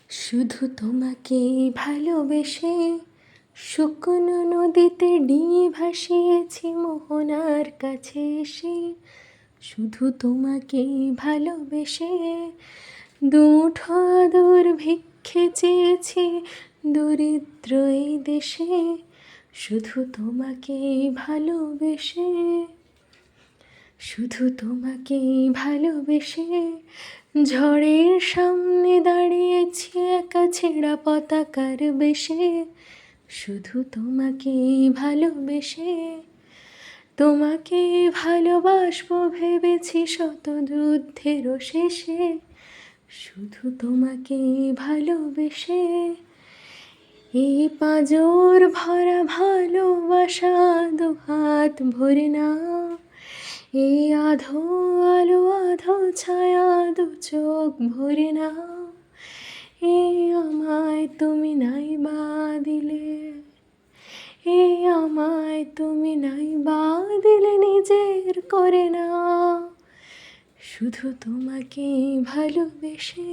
শুধু তোমাকে ভালোবেসে শুকনো নদীতে ডিঙি ভাসিয়েছি মোহনার কাছে এসে। শুধু তোমাকে ভালোবেসে দুমুঠো আদর ভিক্ষে চেয়েছি দরিদ্র এই দেশে। শুধু তোমাকে ভালোবেসে, শুধু তোমাকে ভালোবেসে ঝড়ের সামনে দাঁড়িয়েছি একা ছেঁড়া পতাকার বেশে। শুধু তোমাকে ভালোবেসে, তোমাকে ভালোবাসবো ভেবেছি শত যুদ্ধেরও শেষে। শুধু তোমাকে ভালোবেসে এই পাঁজর ভরা ভালোবাসা দুহাত ভরে না। এই আধো আলো আধো ছায়া দু চোখ ভরে না। আমায় তুমি নাই বা দিলে, আমায় তুমি নাই বা দিলে নিজের করে না। শুধু তোমাকে ভালোবেসে